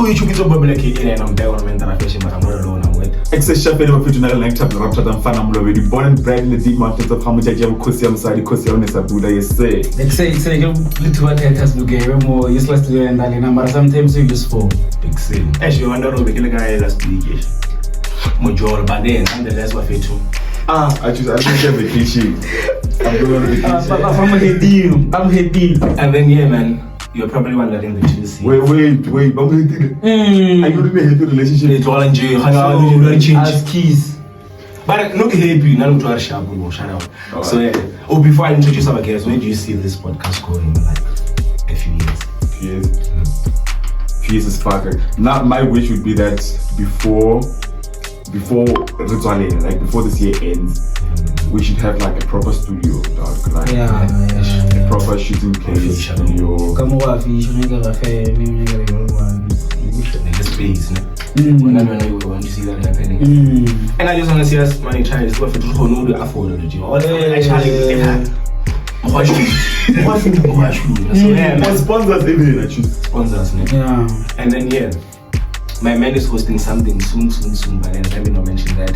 you choose to bubble like and I'm there on Therafession, but I'm not alone. I'm with. Excessive of Futural like Rabothata and Fanam already born and bred in the deep mountains of Hamukelani Vilakazi, Kosiam Sabuda, yes, say. Let's say Lethuba has to get more useless to and but sometimes useful. Excellent. As you wonder, we can get last week. Major, but then, nonetheless, what you I choose I think a vacation. I'm going on vacation. I'm happy. And then, yeah, man, you're probably wondering the two scenes. Wait, but we did it. I don't really hate the relationship. It's all in jail, hang out, as keys. But look happy, now to our shop, shout out. So, yeah. Oh, before I introduce our guests, when do you see this podcast going? Like a few years? Few years is fucking. Now, my wish would be that before Rituale, like before this year ends, we should have like a proper studio, dog. Like a proper shooting place studio. Come over, fish, space. When I want to see that happening. And I just want to see us money trying to afford the afford the gym. Sponsors even I choose sponsors. Yeah. And then my man is hosting something soon, but then let me not mention that.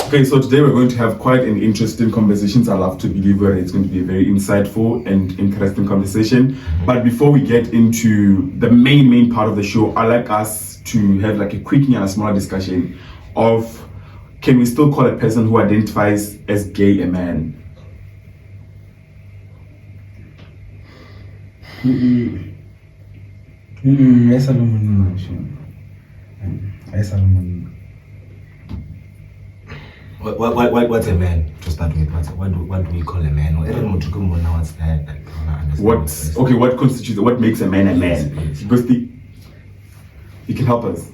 Okay, so today we're going to have quite an interesting conversation. I love to believe that it's going to be a very insightful and interesting conversation. But before we get into the main part of the show, I'd like us to have like a quick and a smaller discussion of, can we still call a person who identifies as gay a man? Yes, What's a man to start with? What do we call a man? What constitutes, what makes a man a man? Because you can help us.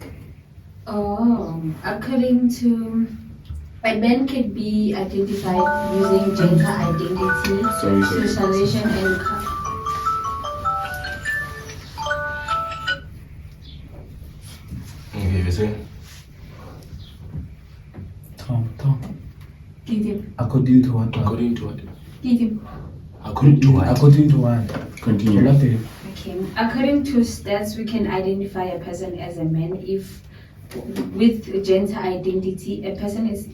According to a man can be identified using gender identity, socialization, and Tom. According to what? According to what? Continue. Okay. According to stats, we can identify a person as a man if, with gender identity, a person is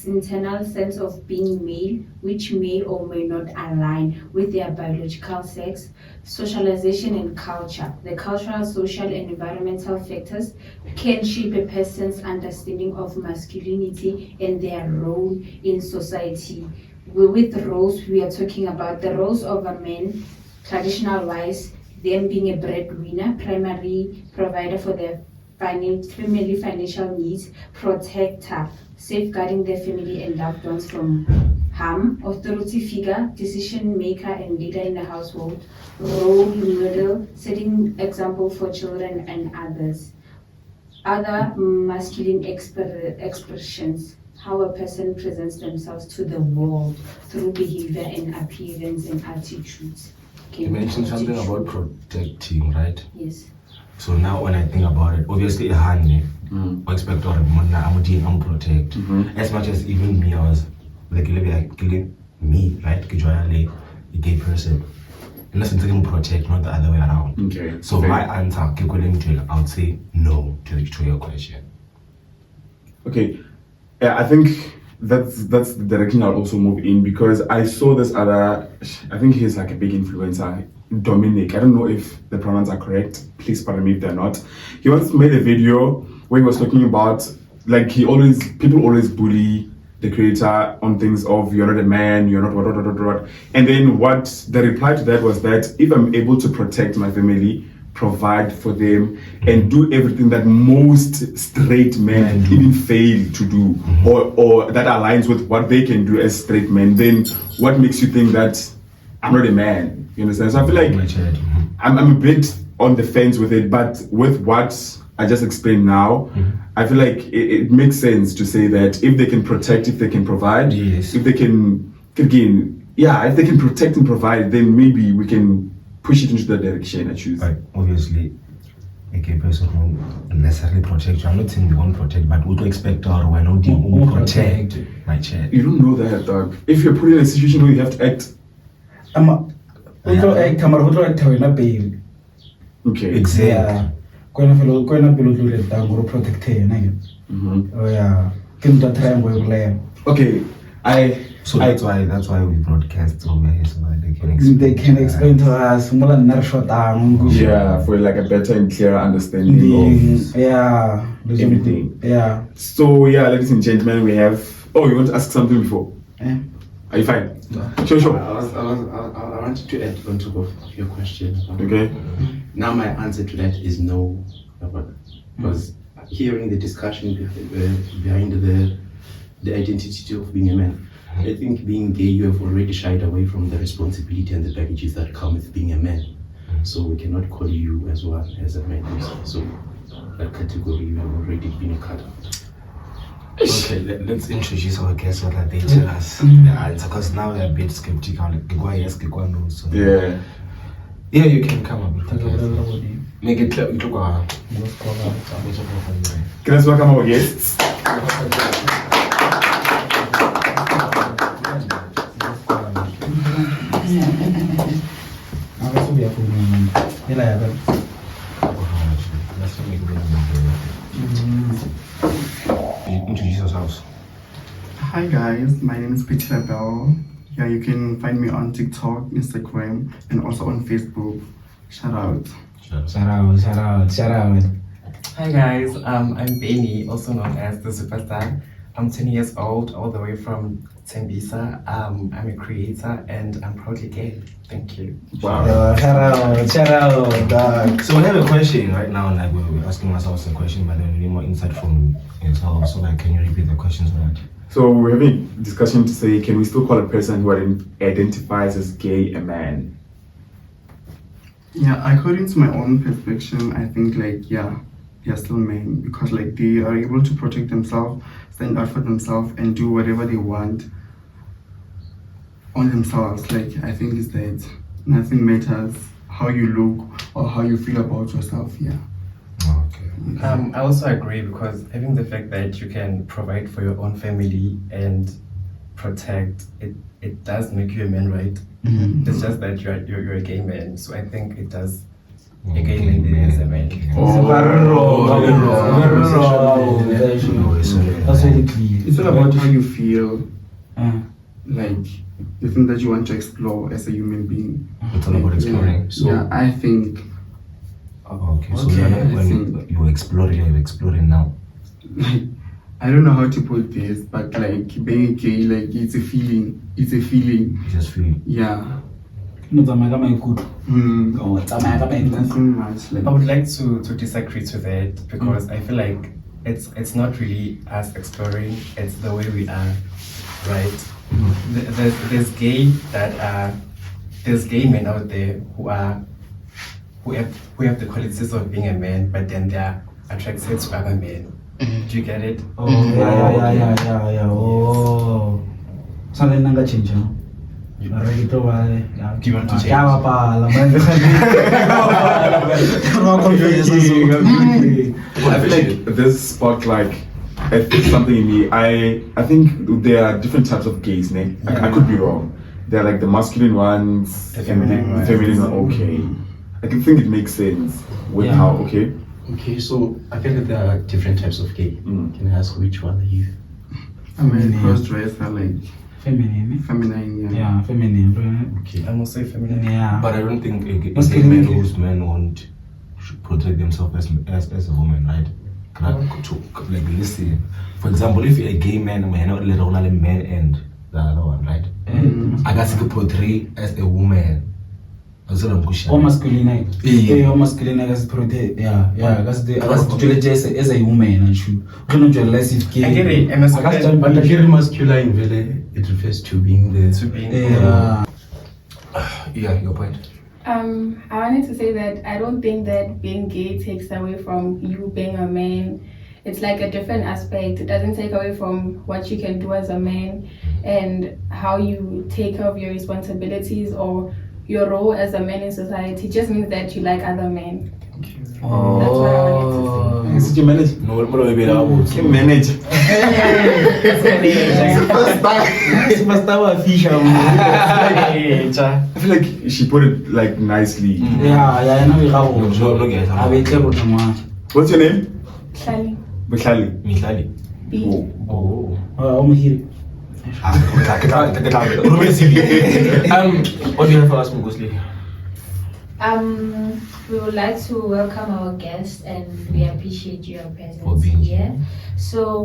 internal sense of being male, which may or may not align with their biological sex, socialization and culture. The cultural, social, and environmental factors can shape a person's understanding of masculinity and their role in society. With roles, we are talking about the roles of a man, traditional wise, them being a breadwinner, primary provider for their family financial needs, protector, safeguarding their family and loved ones from harm, authority figure, decision maker and leader in the household, role model, setting example for children and others. Other masculine expressions, how a person presents themselves to the world through behavior and appearance and attitudes. You mentioned something about protecting, right? Yes. So now when I think about it, obviously a hand, I expect I'm protect. As much as even me, I was like killing me, right? A gay person. Unless it's going to protect, not the other way around. Okay. So my answer, I would say no to your question. Okay. Yeah, I think that's the direction I'll also move in, because I saw this other, I think he's like a big influencer, Dominic. I don't know if the pronouns are correct. Please pardon me if they're not. He once made a video where he was talking about, like, people always bully the creator on things of, you're not a man, you're not what. And then what the reply to that was that if I'm able to protect my family, provide for them, and do everything that most straight men even fail to do, or that aligns with what they can do as straight men, then what makes you think that I'm not a man? You understand? So I feel like I'm a bit on the fence with it, but with what I just explained now, I feel like it makes sense to say that if they can protect, if they can provide, if they can, again, if they can protect and provide, then maybe we can push it into the direction I choose. Like, obviously, a gay person won't necessarily protect you. I'm not saying they won't protect, but we do expect or we're not doing protect my child. You don't know that, dog. If you're put in a situation where you have to act. Okay. Exactly. Okay. So that's why we broadcast over here so that they can explain to us. Yeah, for like a better and clearer understanding of everything. Yeah. So yeah, ladies and gentlemen, we have. Oh, you want to ask something before? Yeah. Are you fine? No. Sure. I wanted to add on top of your question. Okay. Now my answer to that is no, because hearing the discussion behind the identity of being a man, I think being gay, you have already shied away from the responsibility and the baggages that come with being a man. So we cannot call you as one as a man. So that category you have already been cut out. Okay, let's introduce our guests so that they tell us the answer, because now we're a bit skeptical. Like, yes, no. So Yeah. Yeah, you can come up with it. Make it clear. Can I welcome our guests? Introduce yourselves. Hi guys, my name is Therafession. Yeah, you can find me on TikTok, Instagram, and also on Facebook. Shout out. Shout out. Hi guys, I'm Benny, also known as the Superstar. I'm 10 years old, all the way from Tembisa. I'm a creator and I'm proudly gay. Thank you. Wow. Shout out, dog. So we have a question right now, like we're asking ourselves a question, but then we need more insight from yourself. So like, can you repeat the questions for that? So we're having a discussion to say, can we still call a person who identifies as gay a man? Yeah, according to my own perspective, I think they're still men because they are able to protect themselves, stand up for themselves, and do whatever they want on themselves. I think it's that nothing matters how you look or how you feel about yourself. Yeah. Okay. I also agree because having the fact that you can provide for your own family and protect it does make you a man, right? Mm-hmm. It's just that you're a gay man, so I think it does. A gay man is a man. That's really clear. It's all about how you feel, the thing that you want to explore as a human being. It's all about exploring. Yeah, I think. Okay, so Okay, when you're exploring now. I don't know how to put this, but being gay, it's a feeling. It's a feeling. You just feel. Yeah. Nothing much. I would like to disagree to that because I feel like it's not really us exploring, it's the way we are, right? There's gay men out there who have the qualities of being a man, but then they are attracted to other men. Do you get it? Oh, yeah. Oh. Something nanga change, no? Do you want to change? I feel like this sparked something in me. I think there are different types of gays, ne? I could be wrong. There are the masculine ones, the feminine ones. The feminine ones, okay. I can think it makes sense with how, okay? Okay, so I feel that there are different types of gay. Can I ask which one are you? I'm a cross-dresser, feminine. Feminine, yeah, feminine. Okay. I'm also feminine. Yeah. But I don't think a gay man whose men should protect themselves as a woman, right? Listen, for example, if you're a gay man, we're not only man and the other one, right? I guess you could portray as a woman. Or masculine. Yeah, or masculine as protect. Yeah. That's the as a woman and you don't less if gay. I get it. But if you're masculine, really, it refers to being the. Yeah, your point. I wanted to say that I don't think that being gay takes away from you being a man. It's like a different aspect. It doesn't take away from what you can do as a man and how you take care of your responsibilities or your role as a man in society. It just means that you like other men. That's what I wanted to say. Is it your manager? No, maybe that was Your manager. Superstar wa fisha. I feel like she put it like nicely. Yeah, na we ga go. no guys. A be tle rona mwa. What's your name? Hlali. Buhlali. Mihlali. B. Oh. O mo hiri. What do you have for us, Mugosli? We would like to welcome our guests and we appreciate your For presence being here. So,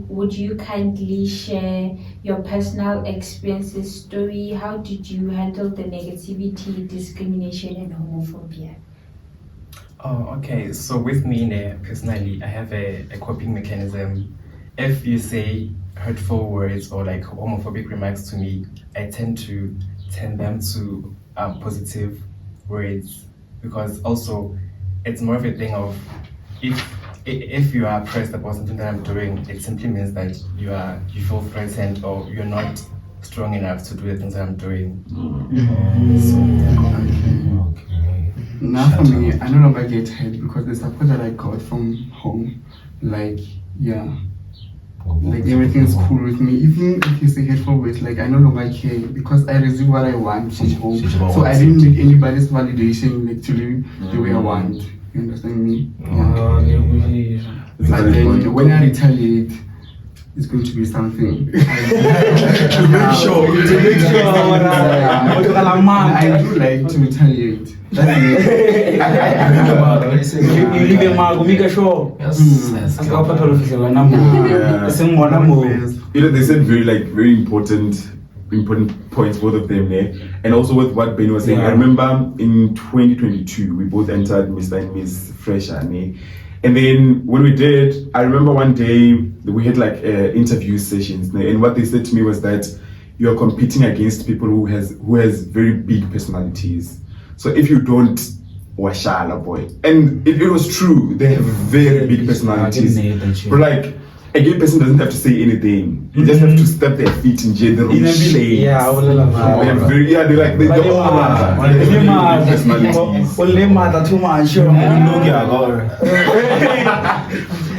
would you kindly share your personal experiences, story? How did you handle the negativity, discrimination, and homophobia? Oh, okay. So with me, personally, I have a coping mechanism. If you say hurtful words or like homophobic remarks to me, I tend to turn them to positive words, because also it's more of a thing of if you are pressed about something that I'm doing, it simply means that you feel threatened or you're not strong enough to do the things that I'm doing. Okay. Now for me, I no longer get hurt because the support that I got from home, like everything is cool with me. Even if you say hateful words, like I no longer care because I receive what I want from home. So I didn't need anybody's validation like to live the way I want. You understand me? But then when I retaliate, it's going to be something. To make sure. I do like to retaliate. That's it. You leave a mark, make sure. Yes. You know, they said very important points, both of them there. And also with what Ben was saying, I remember in 2022, we both entered Mr. and Miss Fresher. And then when we did, I remember one day we had like interview sessions. And what they said to me was that you're competing against people who has very big personalities. So if you don't, washala boy. And it was true, they have very big personalities. But like, a gay person doesn't have to say anything. They just have to step their feet in general. They're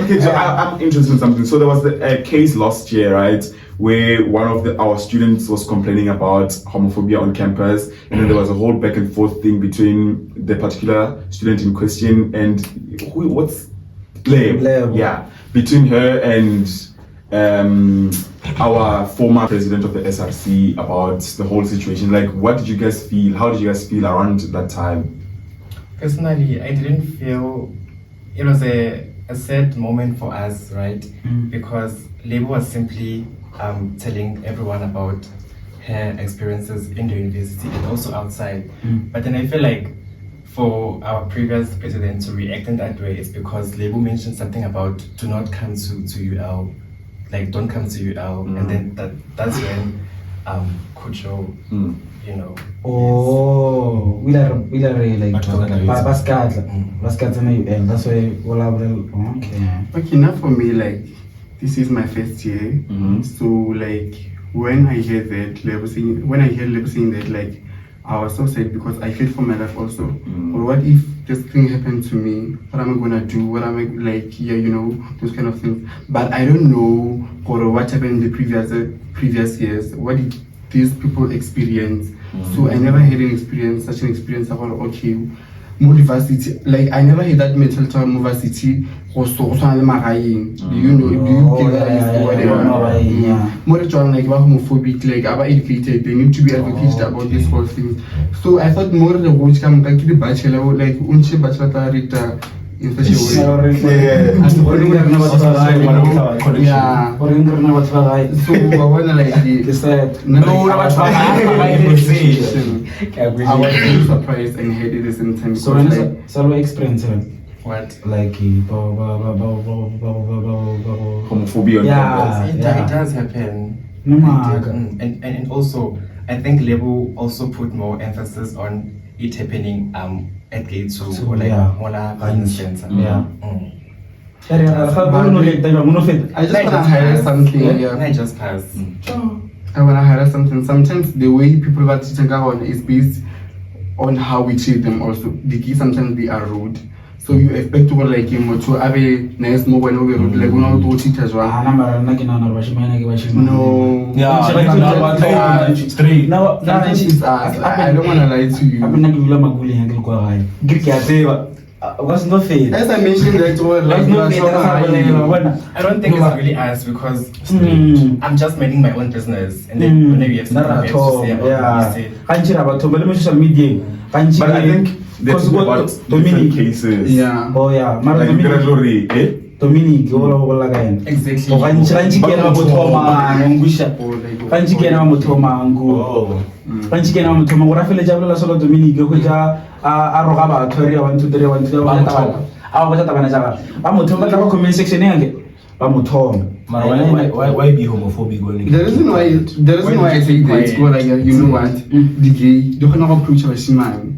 Okay, so I'm interested in something. So there was a case last year, right, where one of our students was complaining about homophobia on campus, and then there was a whole back and forth thing between the particular student in question and Leb. Yeah, between her and our former president of the SRC about the whole situation. Like, what did you guys feel? How did you guys feel around that time? Personally, I didn't feel it was a sad moment for us, right? Because Lebo was simply telling everyone about her experiences in the university and also outside. But then I feel like for our previous president to react in that way is because Lebo mentioned something about do not come to UL, like don't come to UL, and then that's when Kucho, you know. Oh, we are like Baskatla na UL. That's why Okay, now for me, like this is my first year, so like when I hear that Lebo saying that, like I was so sad because I feared for my life also. Or what if this thing happened to me? What am I gonna do? What am I like? Yeah, you know, those kind of things. But I don't know or what happened in the previous years. What did these people experience? So I never had such an experience about more diversity. Like I never had that mental term diversity or so do you know, more like homophobic, like about educated, they need to be educated about this whole thing. So I thought more the words come back to the bachelor, like unche bachelor in such a way. Yeah. So I wanna like I was really surprised and hated at the same time. So experience What? like Homophobia. It does happen. And also I think Lebo also put more emphasis on it happening at Gate or like Mola Center. I just wanna highlight something. I just passed. I wanna highlight something. Sometimes the way people are treating on is based on how we treat them also. The kids sometimes they are rude. So you expect to go like him to have a nice more when over like one or two teachers right? No. Yeah, straight. Now It's us. I don't wanna lie to you. What's no faith? As I mentioned that word, like I don't think it's really us because I'm just minding my own business, and then whenever you have something bad to say about me, you say. Social media. But I think that's about different cases. yeah. Oh yeah, Like gradually, Dominic, Exactly. Why be homophobic when The reason why I say that, go like you know what, the gay, you cannot approach a man.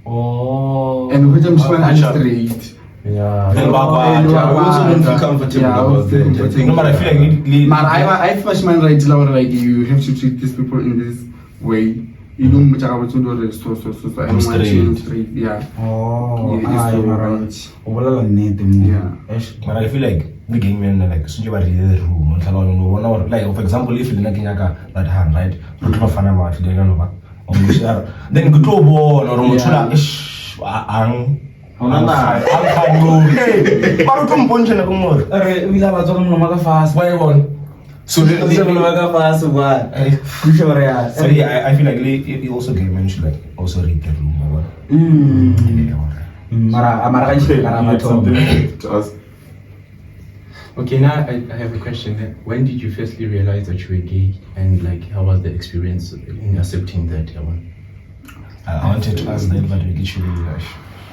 Oh. And which I'm straight. Yeah. I also don't feel comfortable about that. No, but I feel like I first man right like you have to treat these people in this way. You don't much about to do this so I don't want you straight. Yeah. Oh, yeah. But I feel like the gay men like since you are in the room, like for example, if you're looking at that hand, right? Then go to a ball or so I feel like it also gay men should like also read the room. to us. Okay, now I have a question. When did you firstly realize that you were gay, and like how was the experience in accepting that? I wanted to ask that, but we get you really rush.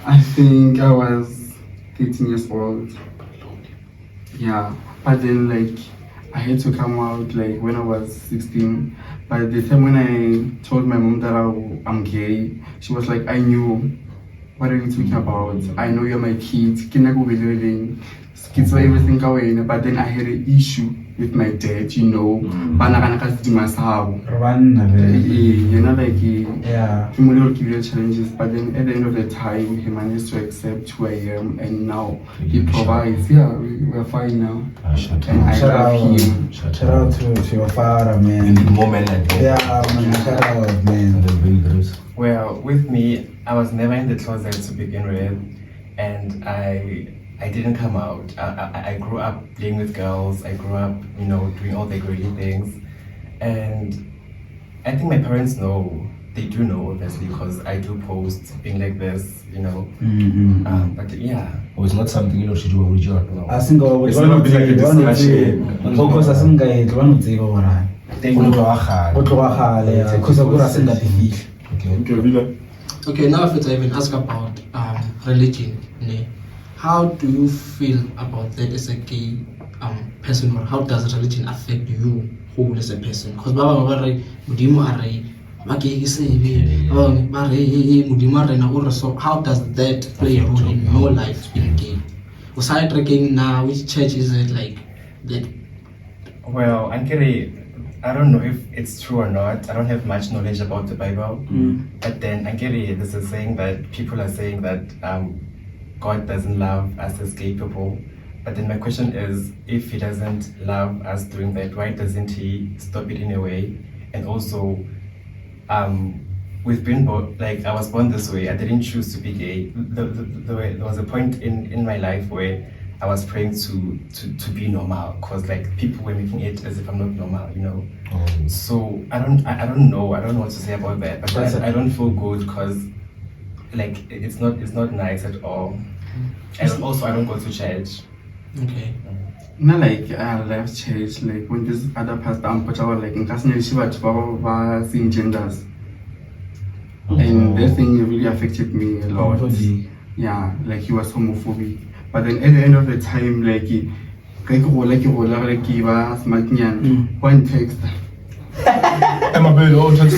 I think I was 13 years old. Yeah, but then like I had to come out like when I was 16. But the time when I told my mom that I'm gay, she was like, I knew. What are you talking about? I know you're my kid. Kids were everything away. But then I had an issue with my dad, you know. You know, like yeah. he will give you challenges, but then at the end of the time, he managed to accept who I am, and now he provides. Yeah, we're fine now. And I love him. Shout out to your father, man. In the moment like that. Yeah, man. Shout out, man. Well, with me, I was never in the closet to begin with, and I didn't come out. I grew up playing with girls. I grew up, you know, doing all the girly things, and I think my parents know. They do know, obviously, because I do post being like this, you know. But yeah. Oh, it's not something you know should do with your. I think It's not be like a discussion. Because I think I don't say what I. Okay, now if I even ask about religion, how do you feel about that as a gay person, or how does religion affect you who as a person? Because so how does that play a role in your life being gay? Aside tracking now, which church is it like that? Well, Ankere, I don't know if it's true or not. I don't have much knowledge about the Bible. But then Ankere, there's a saying that people are saying that God doesn't love us as gay people. But then my question is, if he doesn't love us doing that, why doesn't he stop it in a way? And also, we've been born, like I was born this way. I didn't choose to be gay. There was a point in my life where I was praying to be normal, because like people were making it as if I'm not normal, you know. So I don't know what to say about that. But I don't feel good because like it's not nice at all. And also I don't go to church. Okay. Not like I left church, like when this other pastor like in seeing genders. And that thing really affected me a lot. Yeah, like he was homophobic. But then at the end of the time, like one text. I'm a bit old, What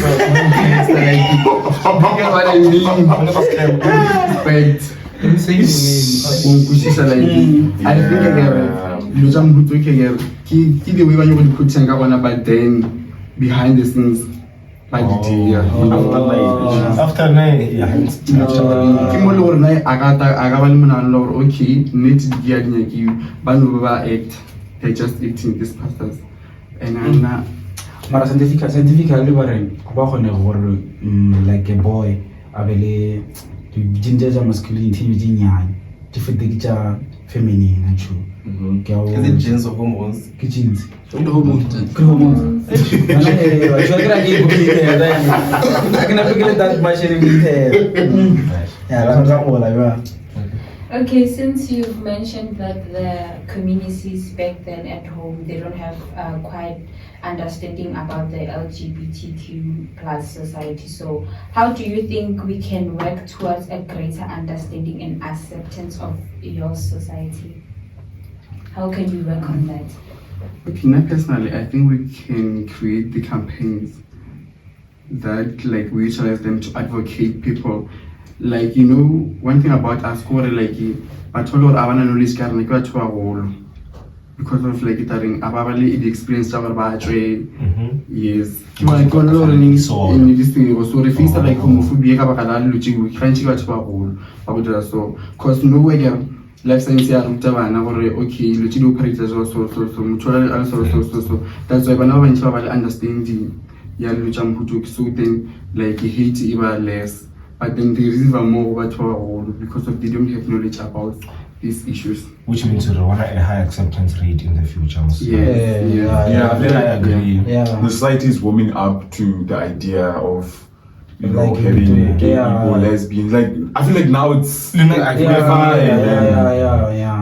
I mean? Respect. I think the way when you put but then behind the scenes After 9. Ke mo le gore nae a ka ba le monahano gore okay nnete dikia di nyakiwe ba no ba act, they just acting these pastors and mara scientifically ba reng ba kgone gore like a boy a be le di-ginger tša masculinity di nyane di fete ke tša feminine actually. Is it genes or hormones? Ke genes. The hormones. Ke hormones. Okay, since you've mentioned that the communities back then at home, they don't have quite understanding about the LGBTQ plus society. So how do you think we can work towards a greater understanding and acceptance of your society? How can we work on that? Okay, now personally, I think we can create the campaigns that like we utilize them to advocate people. Like, you know, one thing about us, like, I told her I want to know this guy, like, because of like it having the experience of yes. Like, in this thing, so the face like homophobia, so because nowhere life science ya ruta bana gore okay lo tshedi operate so that's why bana ba ntse ba understanding ya lo tsa mhuto so then like hate iba less, but then they receive more because of they don't have knowledge about these issues, which means we want a high acceptance rate in the future. Yeah, I agree. Yeah. The society is warming up to the idea of Like having gay yeah. people, lesbians. Like I feel like now it's Yeah.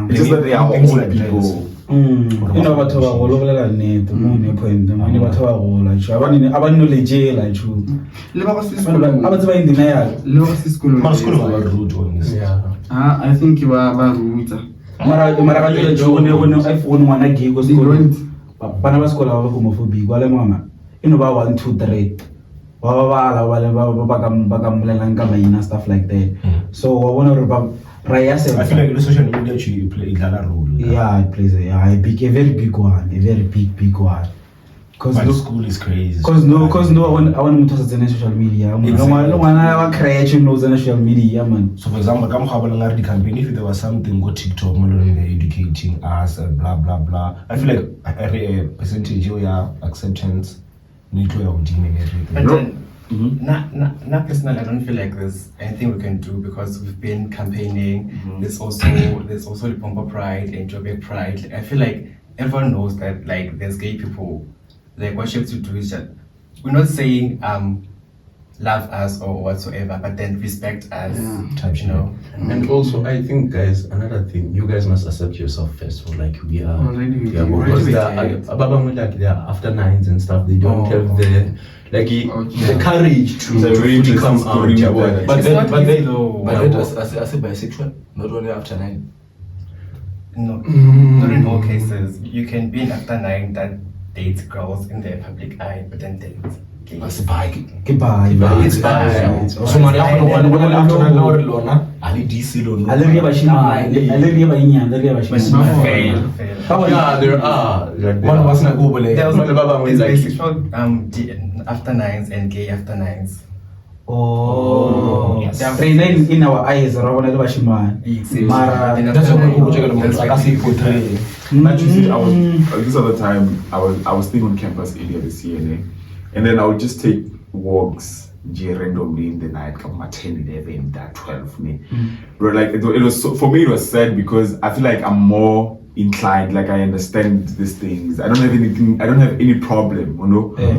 It's just that they are all people. Ino batho ba go lobelela nnete mo ne point mo ne batho ba go la tshwa ba no le jela tshwa le ba go aba tseba in denial le ba go school School root on this. I think ba ruta mara ka jela tshwa ne iPhone ngwana gay go school bana ba skola ba homophobic wa le mama ino ba 1 2 3 ba ka mbolelang ka maina stuff like that. So wa bona re ba I feel like the social media actually play a role. Yeah, it plays a very big one, But the school is crazy. Cause no, I want to talk on social media. No one ever creation knows on social media, man. So for example, come have the campaign. If there was something go TikTok, educating us, blah blah blah. I feel like a percentage of your acceptance need to have and everything. But then, not personally, I don't feel like there's anything we can do because we've been campaigning. There's also the Pompa Pride and Joburg Pride. Like, I feel like everyone knows that like there's gay people. Like what you have to do is that we're not saying love us or whatsoever, but then respect us. You know. And also, I think, guys, another thing, you guys must accept yourself first. So, like, we are, Already because they are after nines and stuff. They don't have the courage to come out. But they as a bisexual, not only after 9. No, not in all cases. You can be an after 9 that dates girls in the public eye, but then dates gays. As a bike. Goodbye. It's bad. So man, after Lona, Ali DC Lona. Alegria bashima, alegria bainya, alegria bashima. Fail. Yeah, there are. Like, One was not over there. There was There's like bisexual after 9s and gay after 9s. Oh, Yes. they in our eyes, Ravana bashima. Mara, That's what we check on. I can see good. Actually, this other time I was staying on campus earlier this year, and then I would just take walks randomly in the night, come at 10, 11, 12. But like it was for me it was sad because I feel like I'm more inclined, like I understand these things. I don't have any problem,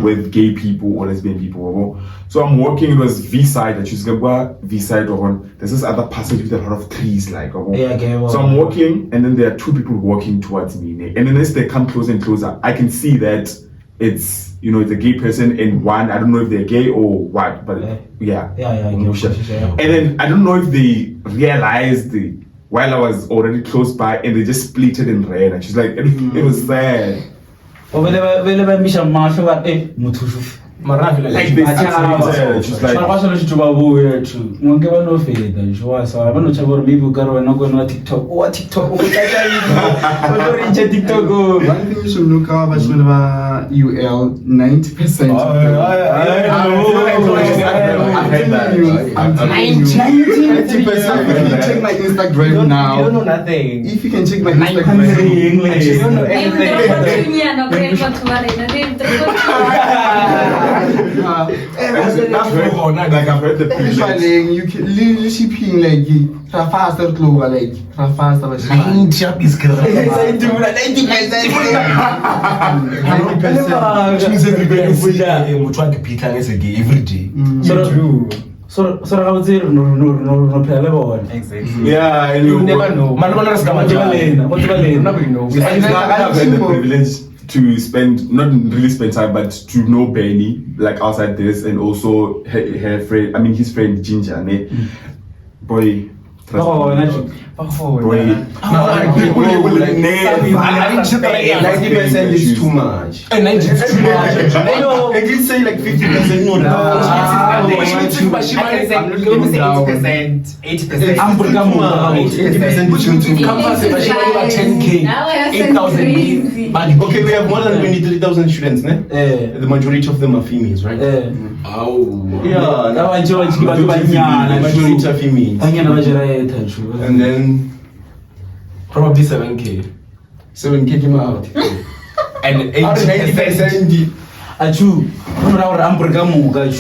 with gay people or lesbian people. So I'm walking, it was V-side, I choose V-side or there's this other passage with a lot of trees, like so I'm walking and then there are two people walking towards me. And then as they come closer and closer, I can see that it's it's a gay person and one, I don't know if they're gay or what, but yeah. And then I don't know if they realized while I was already close by and they just split it and ran, and she's like, it was sad. Maravi Like they sit in church, like Swara tshithu ba buya too. Ngeke ba no feta jwa sa ba no tshabora maybe o ka re wena go na TikTok. O TikTok o tla o lo reach TikTok. One thing you should look at is UL 90%. I'm telling you. 90%. If you check my Instagram now, You don't know nothing. if you can check my Instagram, You don't know anything. like I've heard the previous. you can literally shipping like Rafasta Clover, like Rafasta was 90%. Which means everybody is gay every day. So ra go tsere no phela bona. Exactly. Yeah, and You never know. Go tseba lena. Nobody knows. I've had the privilege to spend, not really spend time, but to know Benny, like outside this, and also her friend, I mean his friend Ginger, ne? Boy, trust Oh, me. na Boy, People will like 90% is too much. And 90 is too much. I did say like 50% no. Let me say 80%. 80%. I'm Which means if campus if she about 10K, 8,000. Okay, we have more than 23,000 students, ne? The majority of them are females, right? Oh. Yeah, na ba ntse ba the majority are females. banyana ba jera etha And then Probably 7K. 7K came out. And 90%. achu no ra ra ampur kamuka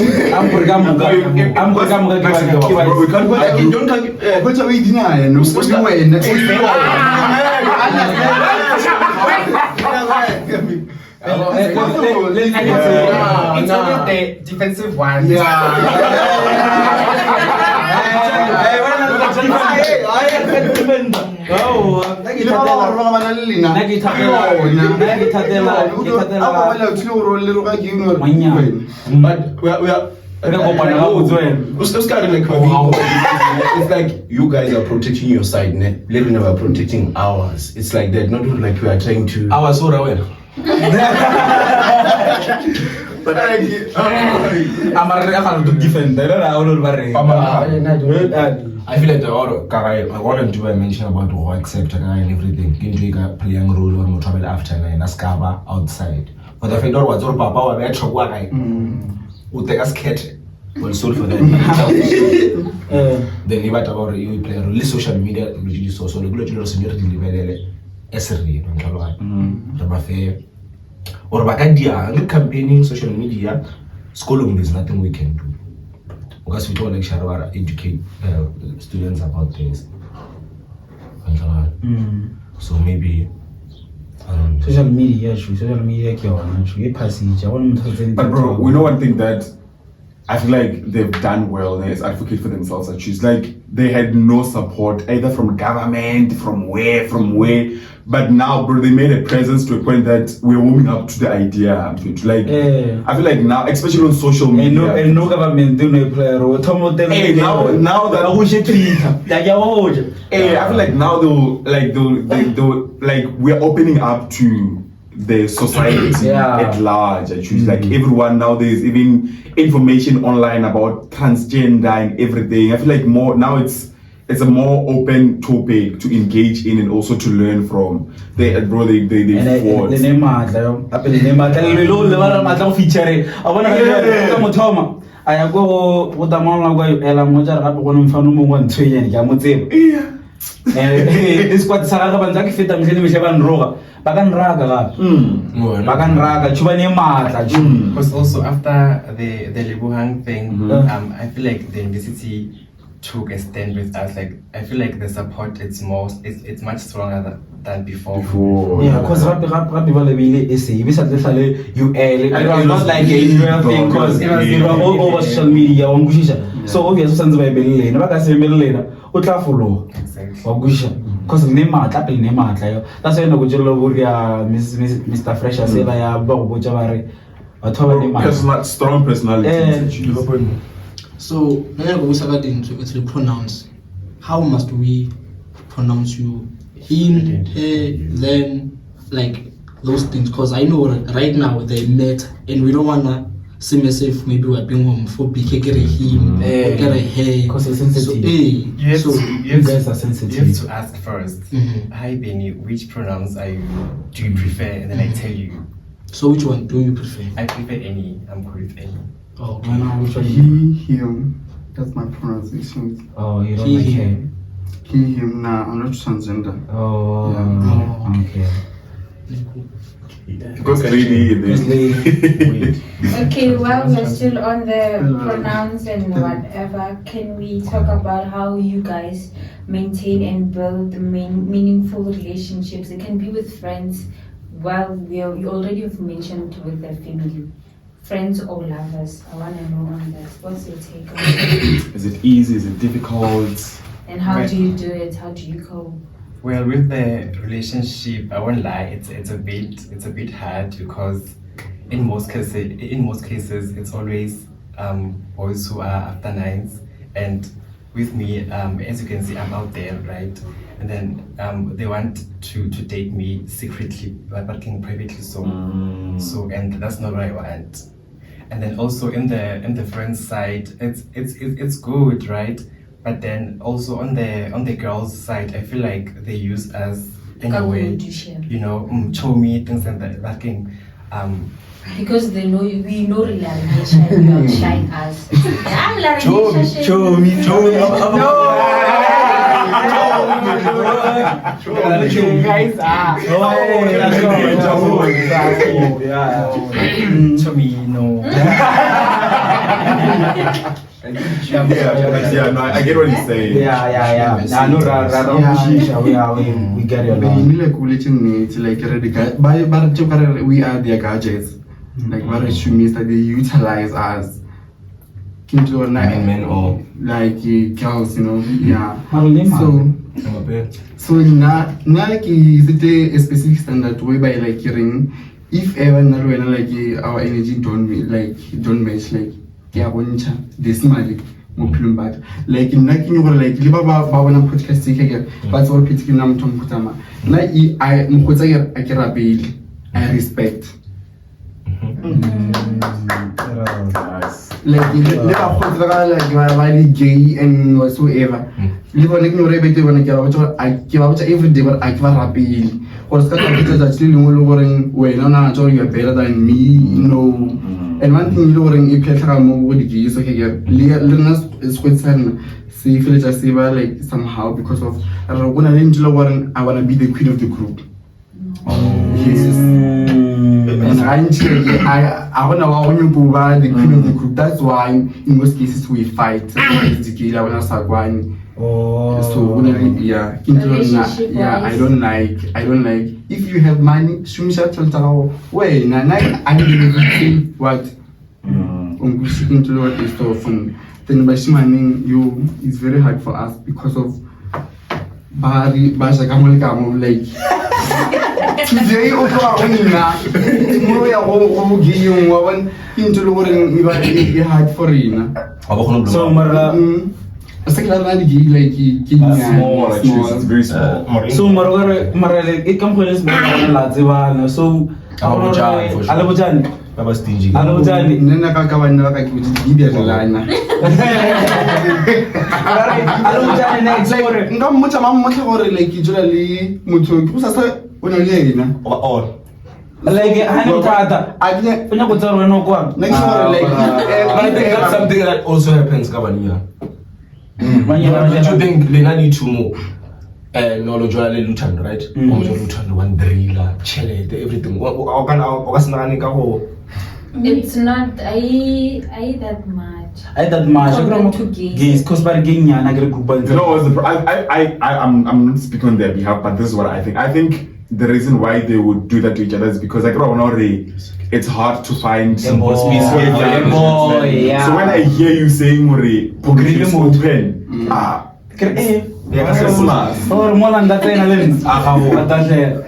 bro, we can't go Like, you don't talk. What's we deny? No, what's the way? It's always the defensive one. But we are. It's like you guys are protecting your side, ne? Living are protecting ours. It's like that, not like we are trying to. I was so aware. But I feel like I wanted to mention about work sector and everything. Can play a role when we travel after and Ascaba outside. But if I don't want to papa or better work, we'll take us cat. Well, sold for them. Then you about you play a social media, which is also the global seniority level. SRE, or Bagadia, campaigning social media, schooling, there's nothing we can do. Because we don't like Sharwara educate students about things. So maybe social media, but bro, we know one thing that I feel like they've done well as advocate for themselves. I choose like they had no support either from government, from where, but now, bro, they made a presence to a point that we're warming up to the idea. Like, I feel like now, especially on social media, and no government do no play role. now that I feel like now they'll we're opening up to the society at large. I choose like everyone now. There's even information online about transgender and everything. I feel like more now it's a more open topic to engage in and also to learn from. They fought. Because also after the Lebuhang thing, I feel like the university took a stand with us. Like I feel like the support it's much stronger than before. Yeah, because Rabbi essay, we said it was not like a UL thing because it was all over social media. So obviously, Exactly. because that's why Mr. Fresh said strong personality. So, it's the pronouns. How must we pronounce you? Him, her, them, like those things? Because I know right now they met and we don't wanna seem as if maybe we're being homophobic, him, get a hair. Because it's sensitive. You guys are sensitive. You have to ask first. Hi Benny, which pronouns do you prefer? And then I tell you. So which one do you prefer? I prefer any. I'm cool with any. Oh, Why not? Which one? He, him. That's my pronunciation. Oh, you don't like him. He, him. Nah, I'm not transgender. Oh, Yeah. okay. Because lady, Wait. Okay, while we're still on the pronouns and whatever, can we talk about how you guys maintain and build meaningful relationships? It can be with friends. Well, you already have mentioned with the family, friends or lovers. I want to know on that. What's your take on it? Is it easy? Is it difficult? And how do you do it? How do you cope? Well, with the relationship, I won't lie, it's a bit hard because in most cases it's always boys who are after nines, and with me, as you can see, I'm out there, right? And then they want to date me secretly, but working privately. So and that's not what I want. And then also in the friends side, it's good, right? But then also on the girls' side, I feel like they use us in a way, you know, show me things and that thing. Because they know you, we know realization, you outshine us. Show me. You guys are. To me, no. No, I get what he's saying. Yeah. We get your Like we are their gadgets. Like what I should mean is that they utilize us. Men or like girls, you know. Yeah. So now like is it a specific standard whereby like hearing if ever like our energy don't match, like this money but like in like you like liba ba bona podcast here but for particular nam tom kutama like I mkhotsa ke rabile I respect like le ba khotsa like ba gay and whatsoever liba like no rebete bona ke ba every day but I ke ba rabile or ska ka actually le gore wena na tso you are better than me, you know. And one thing you learning if you try more with the so here learners is quite certain see feel just like somehow because of I want to be the queen of the group. Yes. And I want to be the queen of the group. That's why in most cases we fight. So yeah, I don't like if you have money, wait, I need what is so fun. Then by you it's very hard for us because of like today tomorrow you hard for so it's very small. So like it can play small so Baba stingy. Nena kakawanda kakujidiyalana. Like ngamucha mamucha gore like usually mutho kusasa onolena Or like hani tata fanya kutsarwa no kwa next gore like but I think that's something that also happens Kabania. Don't you think they need to more knowledge or Lutan, right? Or Lutan one driller, chele, everything. It's not I that much. Compared to gays, because by gay na group. You know what's the I'm not speaking on their behalf, but this is what I think. I think the reason why they would do that to each other is because like it's hard to find some space. So when I hear you saying open,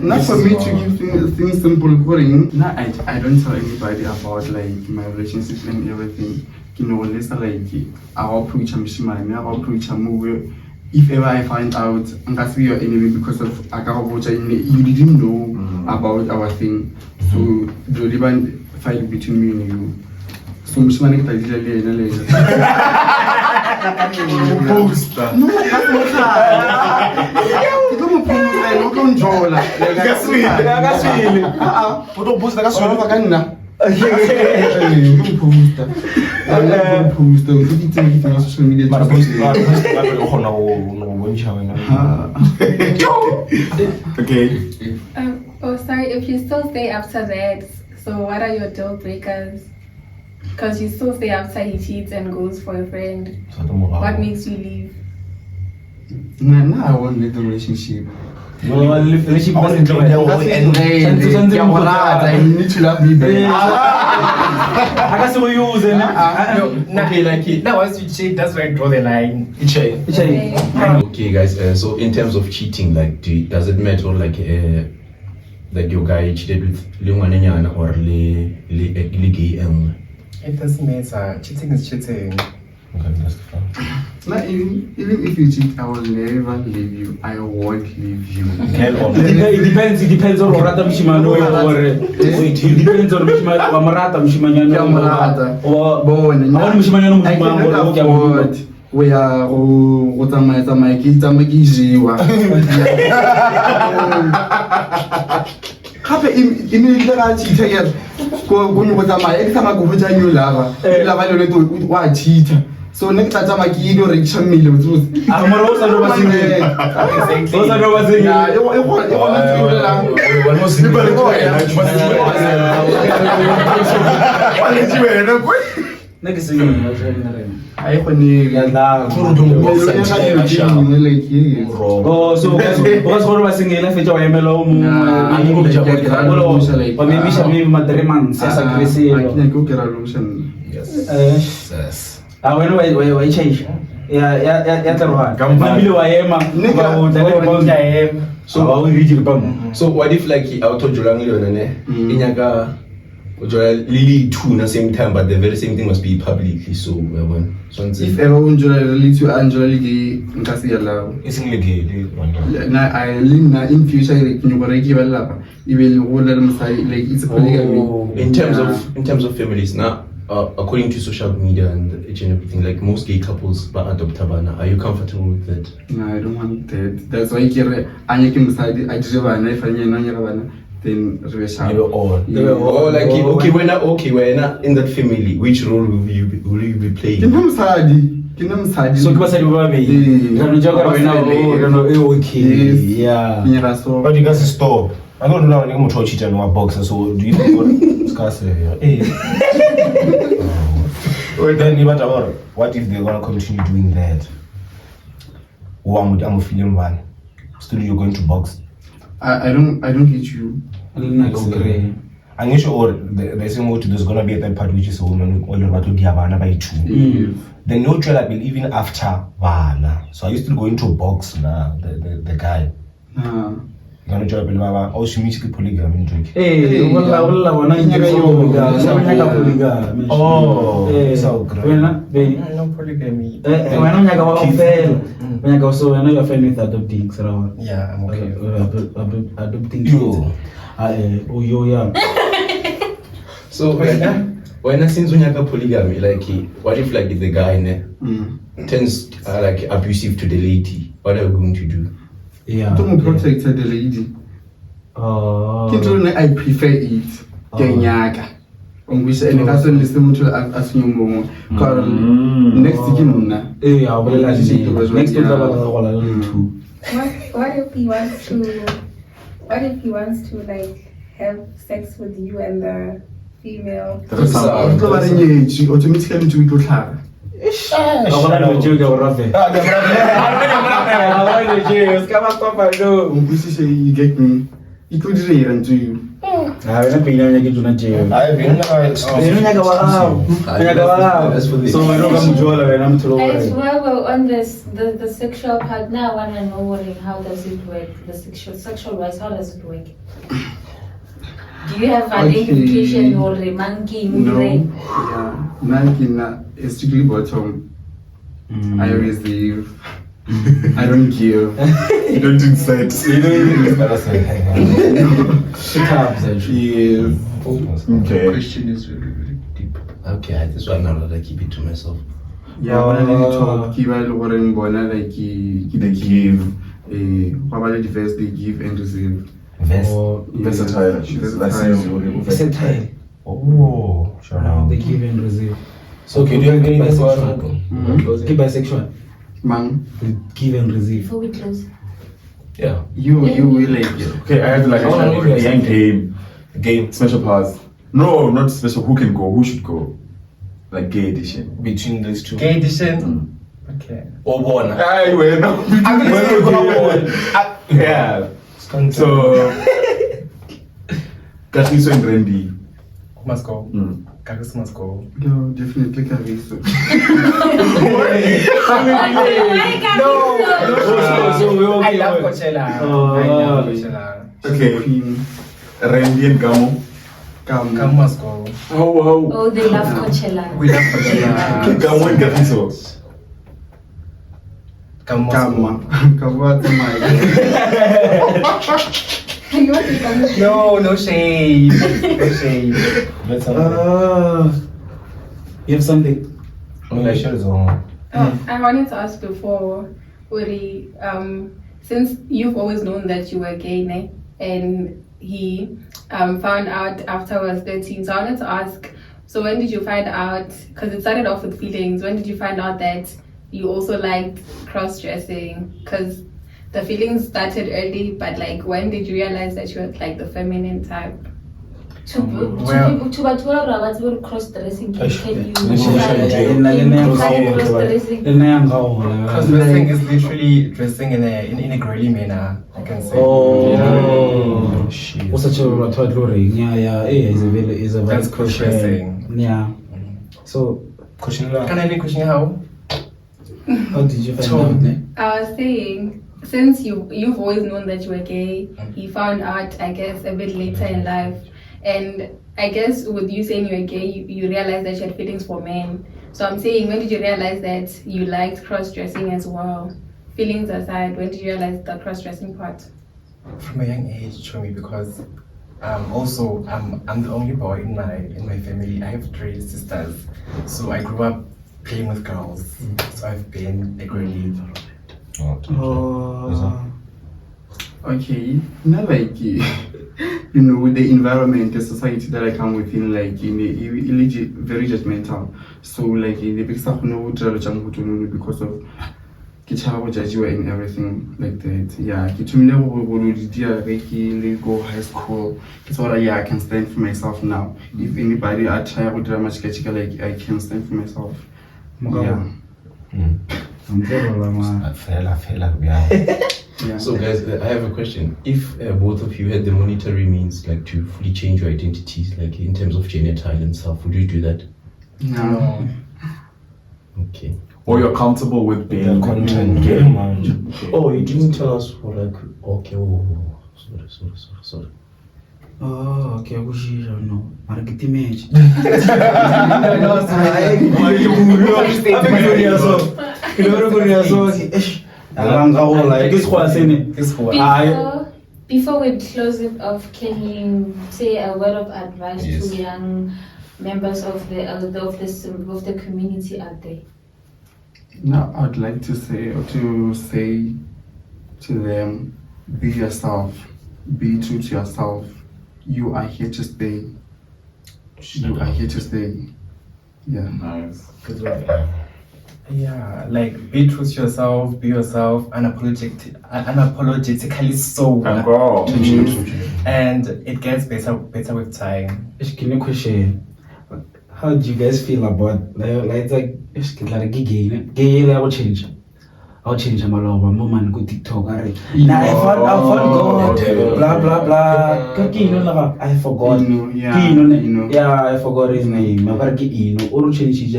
not for me to give things simple. I don't tell anybody about like my relationships and everything. You know, unless like I'll preach a mishimani, I'll preach a movie. If ever I find out, and that's your enemy because of you didn't know about our thing. So the ribbon fight between me and you. So mushimane ke tadile le ena le Poster. no that's not ke tlo mo poster no tlo njola Ka swile. O tlo poster ka swile. ba ka nna poster poster o di tseng ke tsena social media Mara post o kgona go bontsha wena. Okay. Oh, sorry. If you still stay after that, so what are your deal breakers? Because you still stay after he cheats and goes for a friend. What makes you leave? Nah, I won't leave the relationship. Relationship I need to love me back. Okay, like now once you cheat, that's where I draw the line. Okay, guys. So in terms of cheating, like, does it matter like your guy cheated with Lunganyana or le gay? It doesn't matter. Cheating is cheating. Like, even if you cheat, I will never leave you. I won't leave you. It depends on Rata Mishimano or it depends on Marata Mishimano or Mishimano. I cannot afford we are my kids are making jiwa. Kape immediately I cheat again. Go with my every time I go with you lava. Lava to what cheat. So next time I give you rich million truth. I'm also not saying I when change. So what if like he auto Inyaga Lily two na same time, but the very same thing must be publicly. So if ever really to Angela It's gay. I link in future like you will like it's polygamy. In terms of families now. According to social media and everything, like most gay couples, but adopt Tabana, are you comfortable with that? No, I don't want that. That's why I drive then They were all. We're not in that family. Which role will you be playing? So But you guys stop. I don't know how to cheat on my boxer, so do you think discuss it? Then what if they're gonna continue doing that? I'm feeling bad. Still you're going to box. I don't get you. I'm not sure there's gonna be a third part which is a woman all about to Diabana by two. Then no trailer will even after Vana. So are you still going to box now, the guy? Gonna job oh she means polygamy. So No polygamy. When you're fine with adopting, Yeah, I'm okay. Adopting So when I since polygamy, like what if like the guy turns like abusive to the lady? What are you going to do? Yeah. Don't protect the lady. I prefer it. Kenyaka. Next What if he wants to like have sex with you and the female? You get me? It could run to you. As for while we're on this, the sexual part, now I want to know how does it work? The sexual wise, how does it work? Do you have identification or a monkey? No, yeah, monkey is strictly bottom. I receive. I don't give. You don't incite. Yes. Okay. Question is very, very deep. Okay, this one I'd rather keep it to myself. Yeah, when I talk, keep like they give, the verse they give and receive. Versatile. Versatile. Oh, sure now. They give and receive. So, okay, do you agree with bisexual? Keep bisexual. Man, They give and receive. Before we close. Yeah. you will like it. Okay, I have like Oh, no, a young game. Special powers. No, not special. Who can go? Who should go? Like gay edition. Between those two. Gay edition. Okay. Or one. I will no. Yeah. So, Katiso and Randy. Who must go? Mm. Karis must go. Yo, definitely Kariso. I love Coachella. I love Coachella. Okay. Randy and Gamo. Kamu must go. How? Oh, they love Coachella. We love Coachella. Gamo and Katiso. Kamu must go. No shade. No shade. That's You have something? Like, sure is on. Oh, I wanted to ask before, Uri, since you've always known that you were gay, ne? And he found out after I was 13. So I wanted to ask, so when did you find out, because it started off with feelings, when did you find out that you also liked cross-dressing? Because the feelings started early, but like when did you realize that you were like the feminine type? To cross-dressing, can you cross-dressing? Cross-dressing is literally dressing in a girly manner, I can say. Oh, shit. What's such a ring? Yeah, is a That's cross-dressing. Yeah. So, Question Can I be question how? how did you find out? Ne? I was saying, since you've always known that you were gay, he found out, I guess, a bit later in life. And I guess with you saying you were gay, you realized that you had feelings for men. So I'm saying, when did you realize that you liked cross-dressing as well? Feelings aside, when did you realize the cross-dressing part? From a young age, for me, because also I'm the only boy in my family. I have 3 sisters, so I grew up playing with girls. So I've been a girly. Okay, not like the environment, the society that I come within, like very judgmental. So like in the big stuff, because of judge and everything like that. Yeah, go high school. It's what I can stand for myself now. If anybody I try to do much like I can stand for myself. Yeah. Yeah. So guys, I have a question. If both of you had the monetary means like to fully change your identities, like in terms of genital and stuff, would you do that? No. Okay. Or you're comfortable with being content. Oh, you didn't tell us for like, okay, sorry. Oh, okay, no. Market image. Before we close it off, can you say a word of advice to young members of the community out there? Now, I'd like to say to them, be yourself, be true to yourself. You are here to stay. You are here to stay. Yeah. Nice. Good one. Yeah, like be true to yourself, be yourself, unapologetically so. And it gets better with time. Can you question? How do you guys feel about like gay? I will change. I'll change my love. My mom and go TikTok. I found God. Blah blah blah. I forgot. Yeah, I forgot his name. I got or change.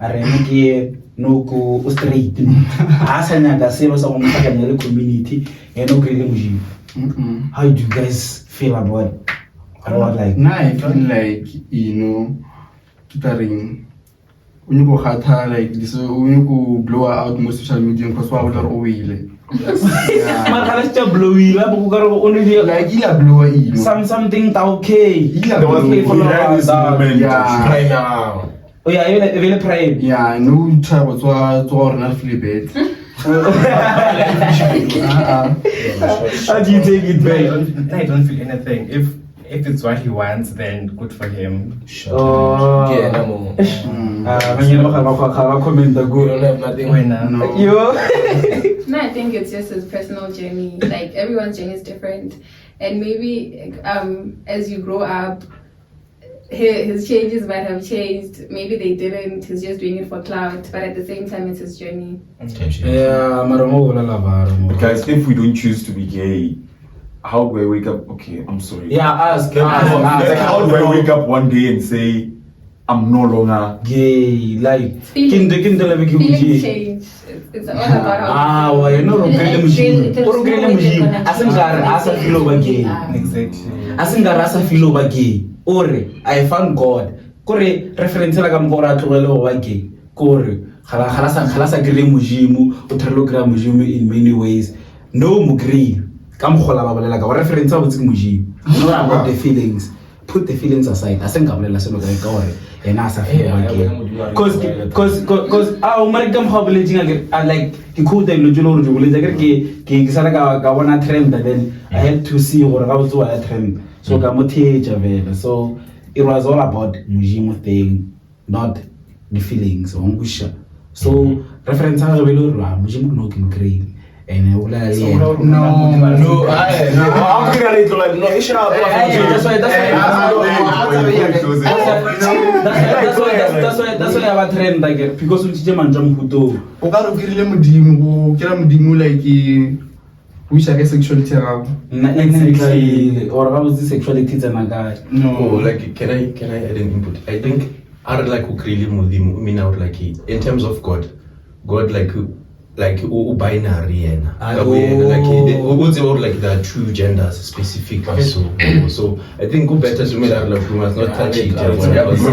I no go straight. Asanya gaselo sa umfakanya community and no green. How do you guys feel about like? Now I feel like tutoring when you go harder, like this, when you go blow out most social media, because what would oil? Like ila blow it. Something okay. There was this moment. Right now. Oh yeah, really prime. Yeah, no trouble. So not flip it. How do you take it back? I don't feel anything. If it's what he wants, then good for him. Oh. Yeah, no more. Comment the We good. don't have nothing. No. You? No, I think it's just his personal journey. Like everyone's journey is different, and maybe as you grow up, his changes might have changed. Maybe they didn't. He's just doing it for clout. But at the same time, it's his journey. Yeah, But guys, if we don't choose to be gay, how do I wake up? Okay, I'm sorry. Yeah, ask. Like, how do I wake up one day and say I'm no longer Gay, like Feelings Feelings change. It's all about Ah, well, you know, asa feel over gay. Exactly. Asinga asa feel over gay. Ore, I found God. Kore reference la kamora tlogele over gay. Kore, khalasa gre mujimu, o tralogra mujimu in many ways. No mugri. Kam khola ba bolela ka reference ba botse mujimu. No about the feelings. Put the feelings aside. Asinga bolela seno ka gore ena asa feel over gay. Cause American population like the cool thing lo jolo re jolo ke sala ka bona trend then I had to see gore ga botse wa trend. So so it was all about mujimu thing, not the feelings. So reference mujimu no can create. And No, that's why I have a trend like because we teach man jump kudo. Oka ukirile mudimu, kila mudimu like which I guess sexuality around. Exactly. Or how is the sexuality guy? No. Oh, like can I add an input? I think I like ukrile mudimu. I mean out like in terms of God like binary and like there are two genders specifically. So I think go better to me that like we must not touch it.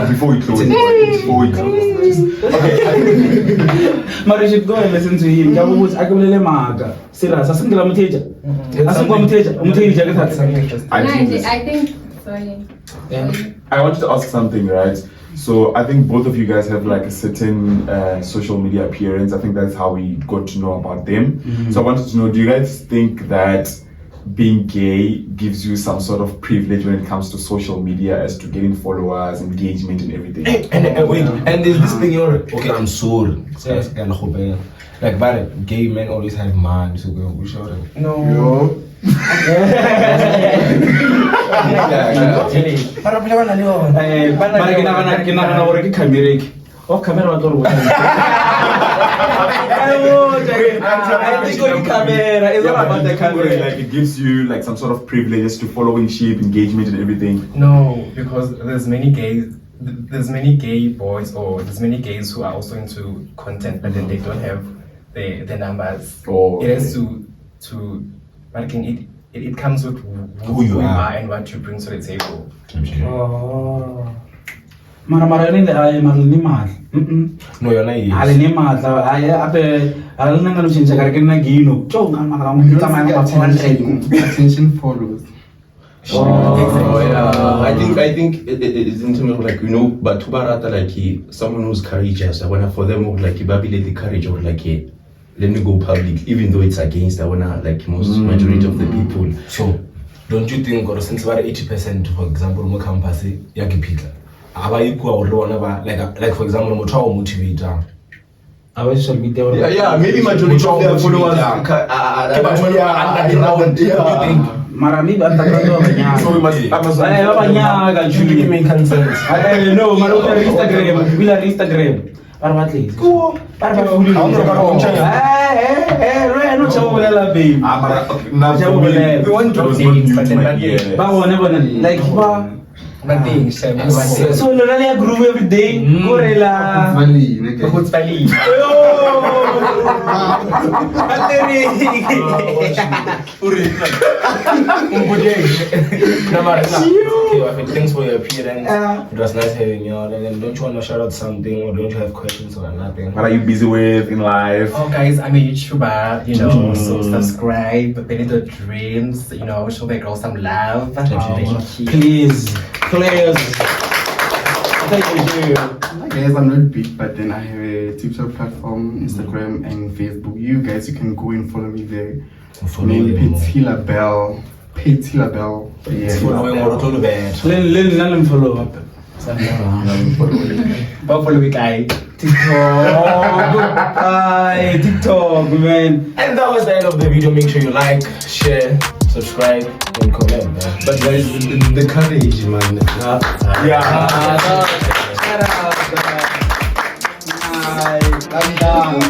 Before we close. But you should go and listen to him. Akamulele maga. Serious. Asingila muteja. Asingwa muteja. I think. Sorry. Yeah. I wanted to ask something, right? So I think both of you guys have like a certain social media appearance. I think that's how we got to know about them. Mm-hmm. So I wanted to know, do you guys think that being gay gives you some sort of privilege when it comes to social media as to getting followers, engagement and everything? And wait, and there's this thing here. Okay, I'm sorry. Like, but gay men always have man. So go show them. No. Like it gives you like some sort of privileges to following sheep, engagement and everything. No, because there's many gay boys or there's many gays who are also into content, but then they don't have the numbers. Oh, It has to marketing. It comes with who you are and what you bring to the table. Oh. Mara ni mal. No, you're not. Ale ni mal. Ape ale nanga no chinja kare na gino. Cho mara mo kita mara Attention follows. Oh yeah, I think it's in terms of like but Tubarata like someone who's courageous. I wanna for them like babile the courage or like let me go public, even though it's against I wanna like most majority of the people. So, don't you think, or since we're 80%, for example, mo campus yaki people, aba equal or like for example, mo try to motivate. Our social media. Yeah, maybe majority of their followers underground. Mara mi underground banya. So we must Banya ga Give me consent. No, mara Instagram. Parvatli. Go. Parvatli. No chabulela babe. we want to Like Nothing, Shem. So lona le groove every day. Go rela. Valley, nigga. Who's Bali? Thanks for your appearance. It was nice having you on. And then don't you want to shout out something, or don't you have questions or nothing? What are you busy with in life? Oh guys, I'm a YouTuber, you know, so subscribe, Benito Dreams, you know, show my girl some love. Thank you. Please. Thank you. Guys, I'm not big, but then I have a TikTok platform, Instagram, and Facebook. You guys, you can go and follow me there. Name Petila Bell. Petila Bell. Yeah. Let them follow up. Follow me, guys. TikTok, man. And that was the end of the video. Make sure you like, share, subscribe, and comment, man. But guys, the courage, man. Shut up. I'm done.